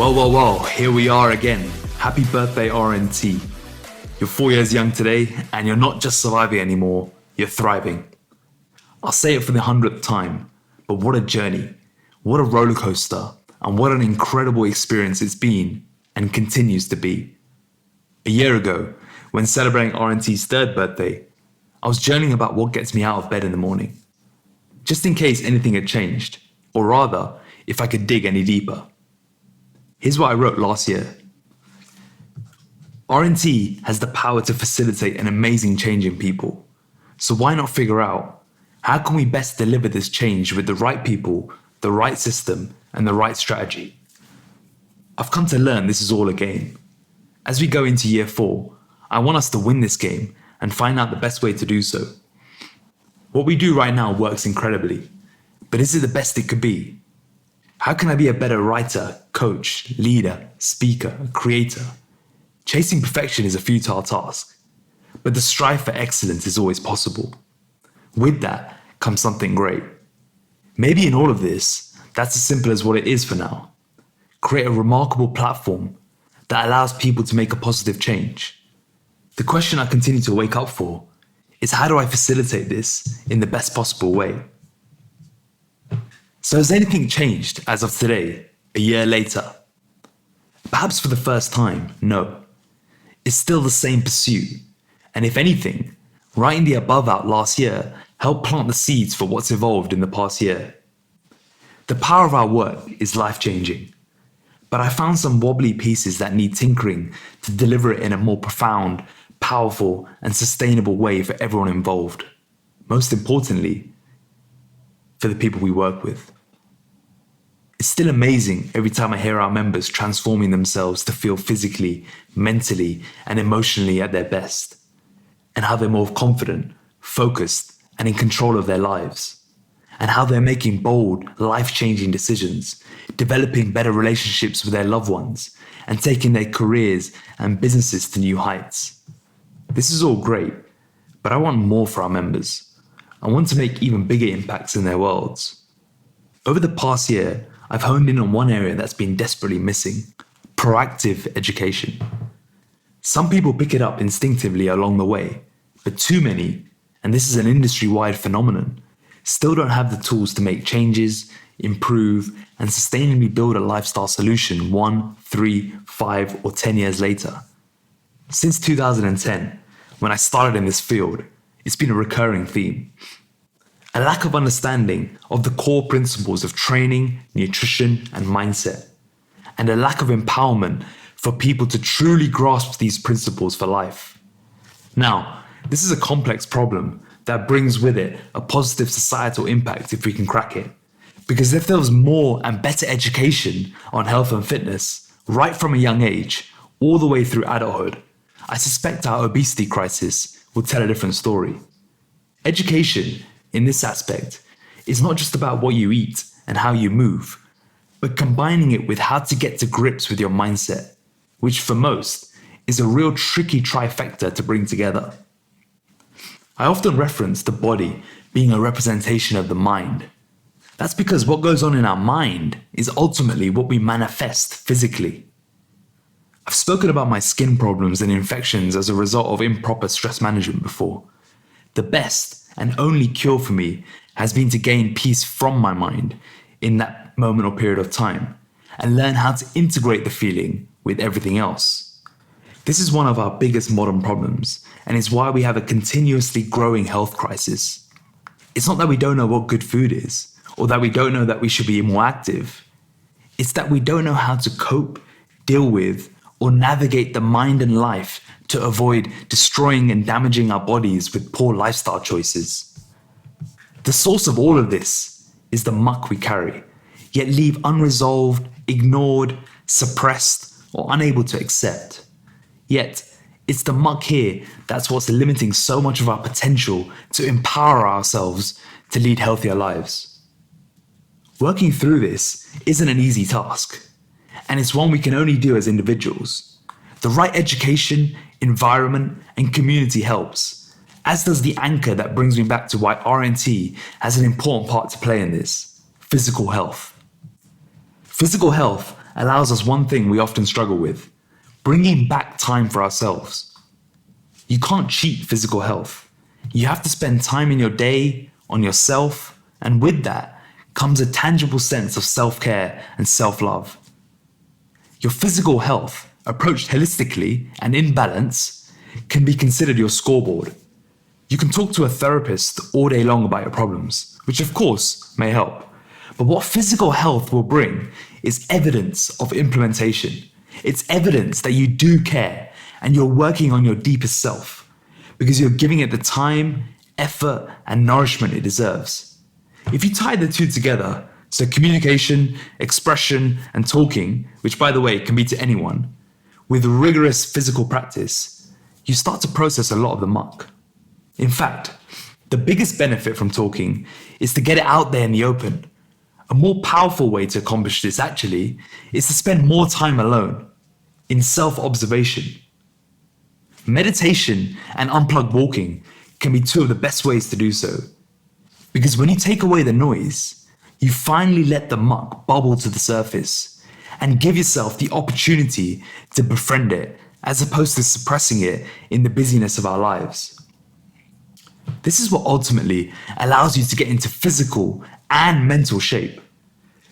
Well, here we are again. Happy birthday, RNT. You're 4 years young today, and you're not just surviving anymore, you're thriving. I'll say it for the 100th time, but what a journey, what a roller coaster, and what an incredible experience it's been and continues to be. A year ago, when celebrating RNT's third birthday, I was journaling about what gets me out of bed in the morning, just in case anything had changed, or rather, if I could dig any deeper. Here's what I wrote last year. RNT has the power to facilitate an amazing change in people. So why not figure out how can we best deliver this change with the right people, the right system, and the right strategy? I've come to learn this is all a game. As we go into year 4, I want us to win this game and find out the best way to do so. What we do right now works incredibly, but is it the best it could be? How can I be a better writer, coach, leader, speaker, creator? Chasing perfection is a futile task, but the strive for excellence is always possible. With that comes something great. Maybe in all of this, that's as simple as what it is for now. Create a remarkable platform that allows people to make a positive change. The question I continue to wake up for is, how do I facilitate this in the best possible way? So has anything changed as of today, a year later? Perhaps for the first time, no. It's still the same pursuit. And if anything, writing the above out last year helped plant the seeds for what's evolved in the past year. The power of our work is life-changing. But I found some wobbly pieces that need tinkering to deliver it in a more profound, powerful, and sustainable way for everyone involved. Most importantly, for the people we work with. It's still amazing every time I hear our members transforming themselves to feel physically, mentally, and emotionally at their best, and how they're more confident, focused, and in control of their lives, and how they're making bold, life-changing decisions, developing better relationships with their loved ones, and taking their careers and businesses to new heights. This is all great, but I want more for our members. I want to make even bigger impacts in their worlds. Over the past year, I've honed in on one area that's been desperately missing: proactive education. Some people pick it up instinctively along the way, but too many, and this is an industry-wide phenomenon, still don't have the tools to make changes, improve, and sustainably build a lifestyle solution 1, 3, 5, or 10 years later. Since 2010, when I started in this field, it's been a recurring theme. A lack of understanding of the core principles of training, nutrition, and mindset, and a lack of empowerment for people to truly grasp these principles for life. Now, this is a complex problem that brings with it a positive societal impact if we can crack it. Because if there was more and better education on health and fitness, right from a young age, all the way through adulthood, I suspect our obesity crisis will tell a different story. Education, in this aspect, is not just about what you eat and how you move, but combining it with how to get to grips with your mindset, which for most is a real tricky trifecta to bring together. I often reference the body being a representation of the mind. That's because what goes on in our mind is ultimately what we manifest physically. I've spoken about my skin problems and infections as a result of improper stress management before. The best and only cure for me has been to gain peace from my mind in that moment or period of time and learn how to integrate the feeling with everything else. This is one of our biggest modern problems, and it's why we have a continuously growing health crisis. It's not that we don't know what good food is, or that we don't know that we should be more active. It's that we don't know how to cope, deal with, or navigate the mind and life to avoid destroying and damaging our bodies with poor lifestyle choices. The source of all of this is the muck we carry, yet leave unresolved, ignored, suppressed, or unable to accept. Yet, it's the muck here that's what's limiting so much of our potential to empower ourselves to lead healthier lives. Working through this isn't an easy task, and it's one we can only do as individuals. The right education, environment, and community helps, as does the anchor that brings me back to why RNT has an important part to play in this: physical health. Physical health allows us one thing we often struggle with: bringing back time for ourselves. You can't cheat physical health. You have to spend time in your day, on yourself, and with that comes a tangible sense of self-care and self-love. Your physical health, approached holistically and in balance, can be considered your scoreboard. You can talk to a therapist all day long about your problems, which of course may help. But what physical health will bring is evidence of implementation. It's evidence that you do care and you're working on your deepest self because you're giving it the time, effort, and nourishment it deserves. If you tie the two together, so communication, expression, and talking, which by the way can be to anyone, with rigorous physical practice, you start to process a lot of the muck. In fact, the biggest benefit from talking is to get it out there in the open. A more powerful way to accomplish this actually is to spend more time alone, in self-observation. Meditation and unplugged walking can be two of the best ways to do so. Because when you take away the noise, you finally let the muck bubble to the surface and give yourself the opportunity to befriend it as opposed to suppressing it in the busyness of our lives. This is what ultimately allows you to get into physical and mental shape.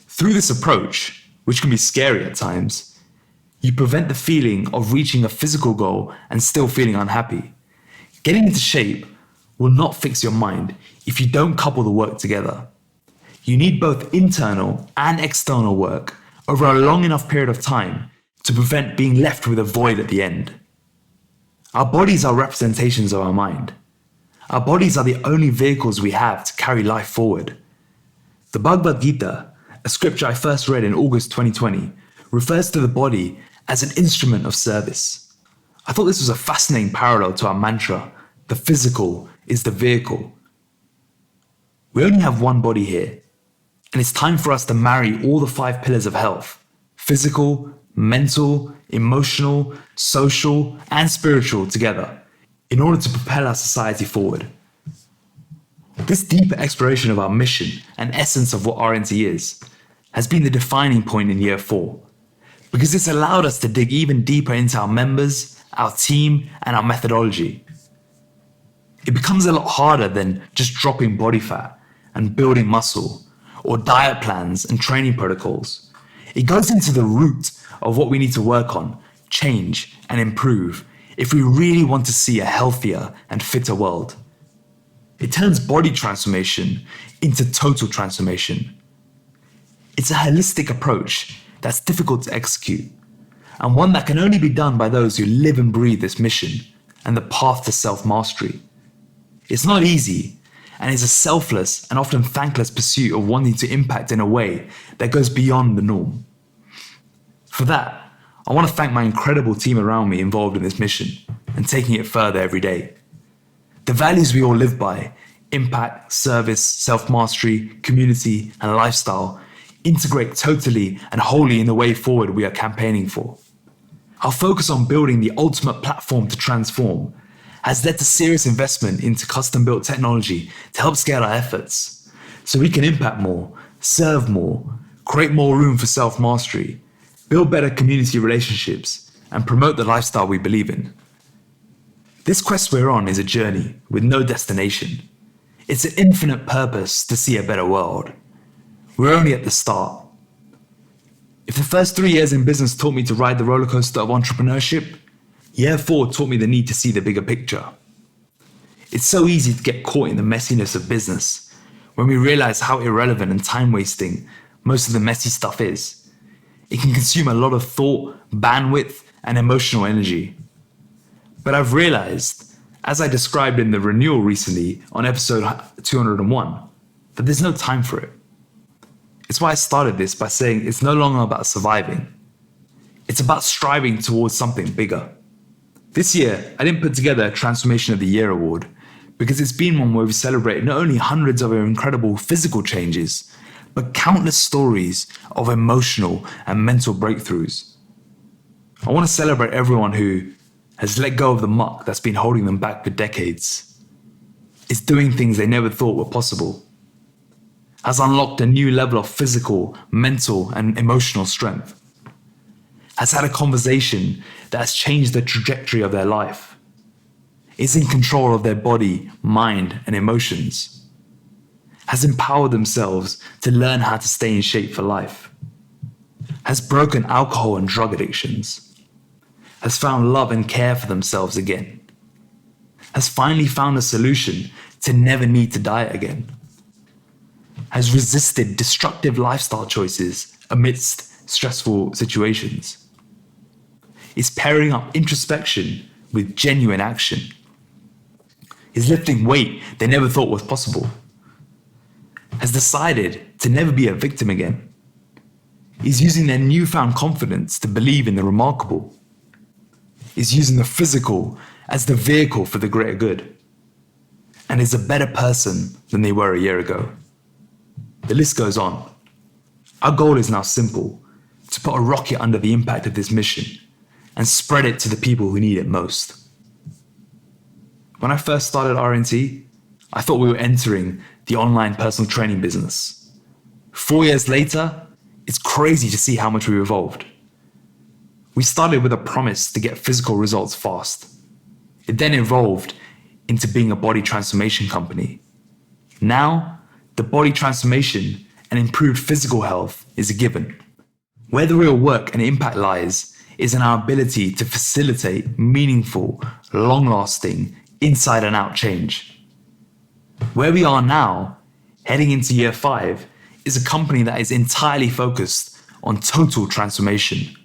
Through this approach, which can be scary at times, you prevent the feeling of reaching a physical goal and still feeling unhappy. Getting into shape will not fix your mind if you don't couple the work together. You need both internal and external work over a long enough period of time to prevent being left with a void at the end. Our bodies are representations of our mind. Our bodies are the only vehicles we have to carry life forward. The Bhagavad Gita, a scripture I first read in August 2020, refers to the body as an instrument of service. I thought this was a fascinating parallel to our mantra, the physical is the vehicle. We only have one body here, and it's time for us to marry all the 5 pillars of health: physical, mental, emotional, social, and spiritual together in order to propel our society forward. This deeper exploration of our mission and essence of what RNT is has been the defining point in year 4, because it's allowed us to dig even deeper into our members, our team, and our methodology. It becomes a lot harder than just dropping body fat and building muscle, or diet plans and training protocols. It goes into the root of what we need to work on, change, and improve if we really want to see a healthier and fitter world. It turns body transformation into total transformation. It's a holistic approach that's difficult to execute, and one that can only be done by those who live and breathe this mission and the path to self-mastery. It's not easy, and it's a selfless and often thankless pursuit of wanting to impact in a way that goes beyond the norm. For that, I want to thank my incredible team around me involved in this mission and taking it further every day. The values we all live by, impact, service, self-mastery, community, and lifestyle, integrate totally and wholly in the way forward we are campaigning for. Our focus on building the ultimate platform to transform has led to serious investment into custom-built technology to help scale our efforts, so we can impact more, serve more, create more room for self-mastery, build better community relationships, and promote the lifestyle we believe in. This quest we're on is a journey with no destination. It's an infinite purpose to see a better world. We're only at the start. If the first 3 years in business taught me to ride the roller coaster of entrepreneurship, year 4 taught me the need to see the bigger picture. It's so easy to get caught in the messiness of business when we realize how irrelevant and time-wasting most of the messy stuff is. It can consume a lot of thought, bandwidth, and emotional energy. But I've realized, as I described in the renewal recently on episode 201, that there's no time for it. It's why I started this by saying it's no longer about surviving. It's about striving towards something bigger. This year, I didn't put together a Transformation of the Year award because it's been one where we celebrate not only hundreds of incredible physical changes, but countless stories of emotional and mental breakthroughs. I want to celebrate everyone who has let go of the muck that's been holding them back for decades, is doing things they never thought were possible, has unlocked a new level of physical, mental, and emotional strength. has had a conversation that has changed the trajectory of their life, is in control of their body, mind, and emotions, has empowered themselves to learn how to stay in shape for life, has broken alcohol and drug addictions, has found love and care for themselves again, has finally found a solution to never need to diet again, has resisted destructive lifestyle choices amidst stressful situations, is pairing up introspection with genuine action, is lifting weight they never thought was possible, has decided to never be a victim again, is using their newfound confidence to believe in the remarkable, is using the physical as the vehicle for the greater good, and is a better person than they were a year ago. The list goes on. Our goal is now simple: to put a rocket under the impact of this mission and spread it to the people who need it most. When I first started RNT, I thought we were entering the online personal training business. 4 years later, it's crazy to see how much we've evolved. We started with a promise to get physical results fast. It then evolved into being a body transformation company. Now, the body transformation and improved physical health is a given. Where the real work and impact lies is in our ability to facilitate meaningful, long-lasting, inside and out change. Where we are now, heading into year 5, is a company that is entirely focused on total transformation.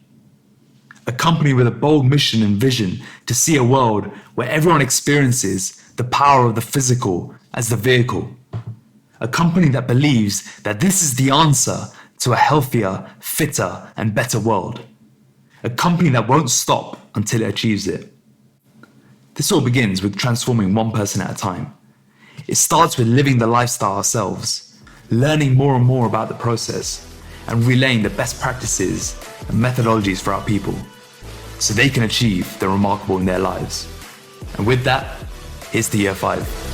A company with a bold mission and vision to see a world where everyone experiences the power of the physical as the vehicle. A company that believes that this is the answer to a healthier, fitter, and better world. A company that won't stop until it achieves it. This all begins with transforming one person at a time. It starts with living the lifestyle ourselves, learning more and more about the process, and relaying the best practices and methodologies for our people, so they can achieve the remarkable in their lives. And with that, here's to year 5.